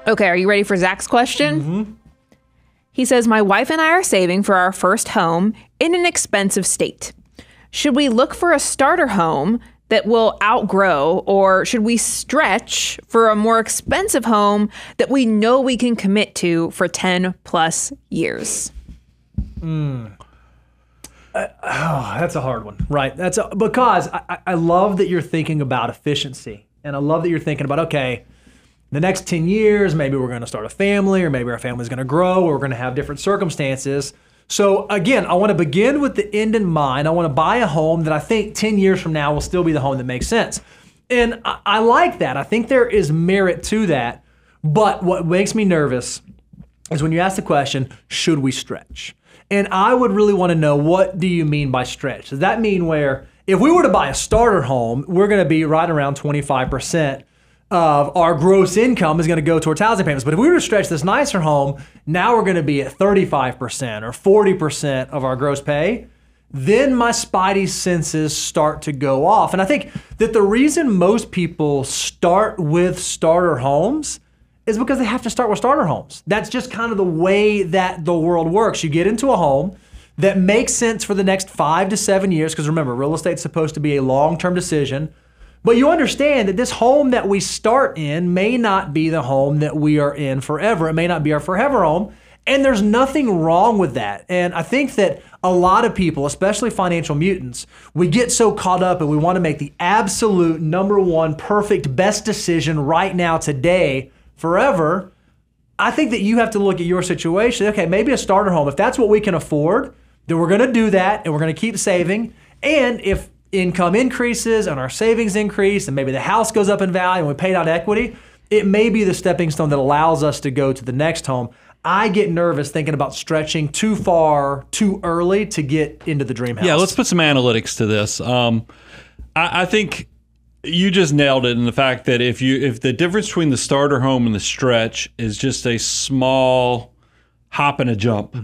Okay, are you ready for Zach's question? Mm-hmm. He says, my wife and I are saving for our first home in an expensive state. Should we look for a starter home that will outgrow, or should we stretch for a more expensive home that we know we can commit to for 10 plus years? That's a hard one, right? Because I love that you're thinking about efficiency, and I love that you're thinking about, okay, the next 10 years, maybe we're going to start a family, or maybe our family's going to grow, or we're going to have different circumstances. So again, I want to begin with the end in mind. I want to buy a home that I think 10 years from now will still be the home that makes sense. And I like that. I think there is merit to that. But what makes me nervous is when you ask the question, should we stretch? And I would really want to know, what do you mean by stretch? Does that mean where if we were to buy a starter home, we're going to be right around 25% of our gross income is going to go towards housing payments. But if we were to stretch this nicer home, now we're going to be at 35% or 40% of our gross pay. Then my spidey senses start to go off. And I think that the reason most people start with starter homes is because they have to start with starter homes. That's just kind of the way that the world works. You get into a home that makes sense for the next 5 to 7 years, because remember, real estate's supposed to be a long-term decision. But you understand that this home that we start in may not be the home that we are in forever. It may not be our forever home. And there's nothing wrong with that. And I think that a lot of people, especially financial mutants, we get so caught up and we want to make the absolute number one perfect best decision right now, today, forever. I think that you have to look at your situation. Okay, maybe a starter home. If that's what we can afford, then we're going to do that, and we're going to keep saving. And if income increases and our savings increase, and maybe the house goes up in value and we paid out equity, it may be the stepping stone that allows us to go to the next home. I get nervous thinking about stretching too far, too early to get into the dream house. Yeah, let's put some analytics to this. I think you just nailed it in the fact that if the difference between the starter home and the stretch is just a small hop and a jump,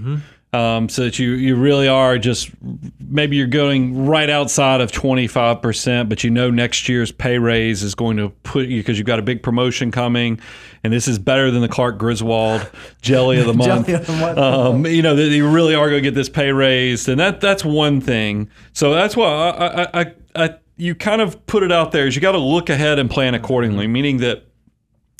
so that you really are just, maybe you're going right outside of 25%, but you know next year's pay raise is going to put you, because you've got a big promotion coming, and this is better than the Clark Griswold jelly of the month. You know that you really are going to get this pay raise, and that's one thing. So that's why you kind of put it out there, is you got to look ahead and plan accordingly, meaning that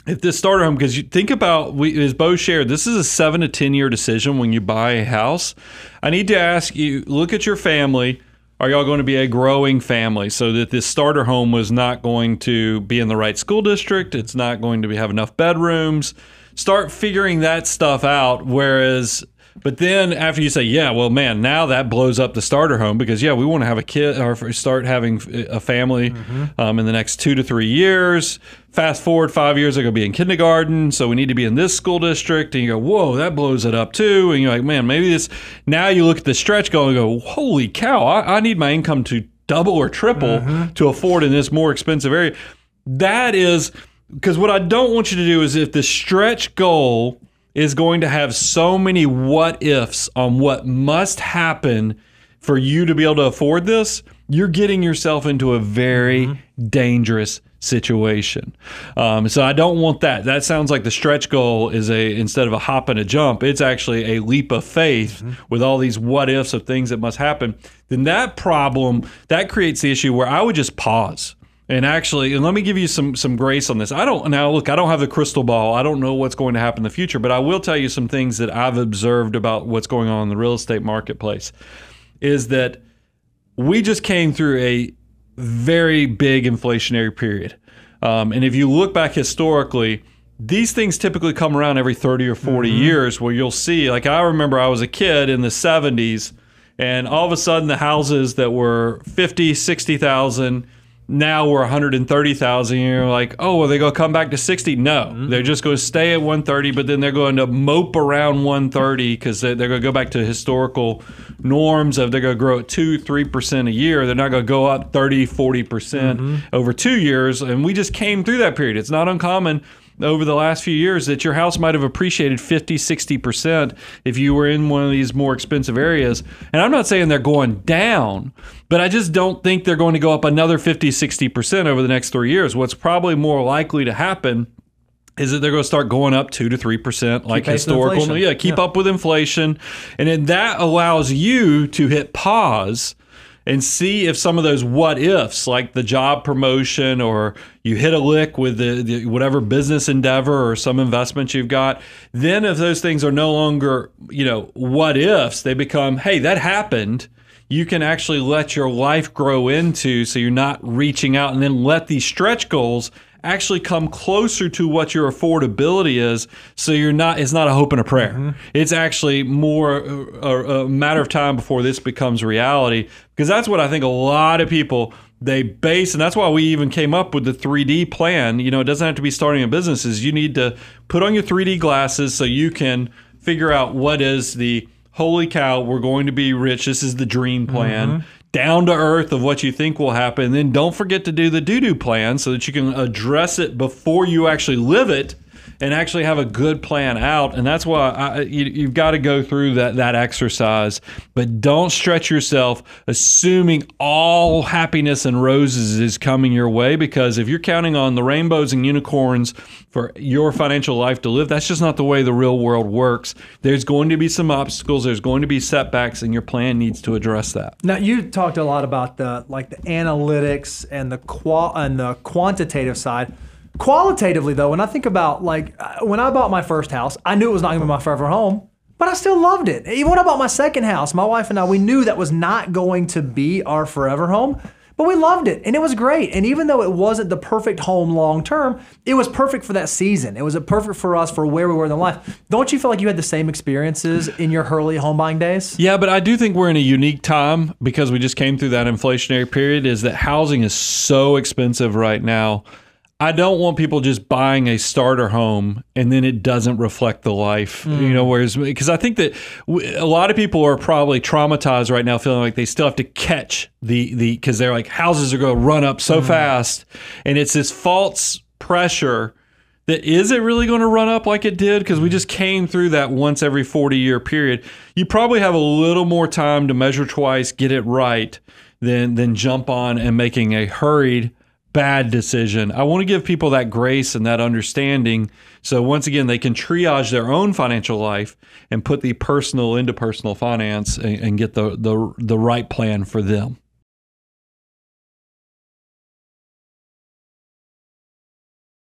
if this starter home, because you think about, as Bo shared, this is a 7 to 10 year decision when you buy a house. I need to ask you, look at your family. Are y'all going to be a growing family, so that this starter home was not going to be in the right school district? It's not going to have enough bedrooms. Start figuring that stuff out. But then after you say, yeah, well, man, now that blows up the starter home, because, yeah, we want to have a kid or start having a family in the next 2 to 3 years. Fast forward 5 years, they're going to be in kindergarten, so we need to be in this school district. And you go, whoa, that blows it up too. And you're like, man, maybe this. Now you look at the stretch goal and go, holy cow, I need my income to double or triple to afford in this more expensive area. That is, because what I don't want you to do is, if the stretch goal is going to have so many what ifs on what must happen for you to be able to afford this, you're getting yourself into a very dangerous situation. So I don't want that. That sounds like the stretch goal is instead of a hop and a jump, it's actually a leap of faith with all these what ifs of things that must happen. Then that creates the issue where I would just pause. And let me give you some grace on this. I don't have the crystal ball. I don't know what's going to happen in the future, but I will tell you some things that I've observed about what's going on in the real estate marketplace. Is that we just came through a very big inflationary period. And if you look back historically, these things typically come around every 30 or 40 years, where you'll see, like, I remember I was a kid in the 70s, and all of a sudden the houses that were 50, 60,000 now we're 130,000. You're like, oh, are they going to come back to 60? No, they're just going to stay at 130, but then they're going to mope around 130 because they're going to go back to historical norms of they're going to grow at 2-3% a year. They're not going to go up 30-40% over 2 years. And we just came through that period. It's not uncommon over the last few years that your house might have appreciated 50-60% if you were in one of these more expensive areas. And I'm not saying they're going down, but I just don't think they're going to go up another 50-60% over the next 3 years. What's probably more likely to happen is that they're going to start going up 2 to 3% like pace with historical. inflation. Yeah, keep up with inflation. And then that allows you to hit pause and see if some of those what ifs, like the job promotion or you hit a lick with the whatever business endeavor or some investment you've got, then if those things are no longer, what ifs, they become, hey, that happened. You can actually let your life grow into, so you're not reaching out, and then let these stretch goals actually come closer to what your affordability is, so it's not a hope and a prayer. Mm-hmm. It's actually more a matter of time before this becomes reality, because that's what I think a lot of people, they base, and that's why we even came up with the 3D plan. It doesn't have to be starting a business. You need to put on your 3D glasses so you can figure out what is the holy cow, we're going to be rich. This is the dream plan. Mm-hmm. Down to earth of what you think will happen. And then don't forget to do the do-do plan so that you can address it before you actually live it and actually have a good plan out. And that's why you've got to go through that exercise. But don't stretch yourself assuming all happiness and roses is coming your way, because if you're counting on the rainbows and unicorns for your financial life to live, that's just not the way the real world works. There's going to be some obstacles. There's going to be setbacks, and your plan needs to address that. Now, you talked a lot about the analytics and the quantitative side. Qualitatively, though, when I think about, when I bought my first house, I knew it was not going to be my forever home, but I still loved it. Even when I bought my second house, my wife and I, we knew that was not going to be our forever home, but we loved it, and it was great. And even though it wasn't the perfect home long term, it was perfect for that season. It was perfect for us for where we were in life. Don't you feel like you had the same experiences in your early home buying days? Yeah, but I do think we're in a unique time, because we just came through that inflationary period, is that housing is so expensive right now. I don't want people just buying a starter home and then it doesn't reflect the life, whereas, because I think that a lot of people are probably traumatized right now, feeling like they still have to catch because they're like, houses are going to run up so fast. And it's this false pressure that is it really going to run up like it did? Because we just came through that once every 40-year period. You probably have a little more time to measure twice, get it right, than jump on and making a hurried bad decision. I want to give people that grace and that understanding, so once again they can triage their own financial life and put the personal into personal finance and get the right plan for them.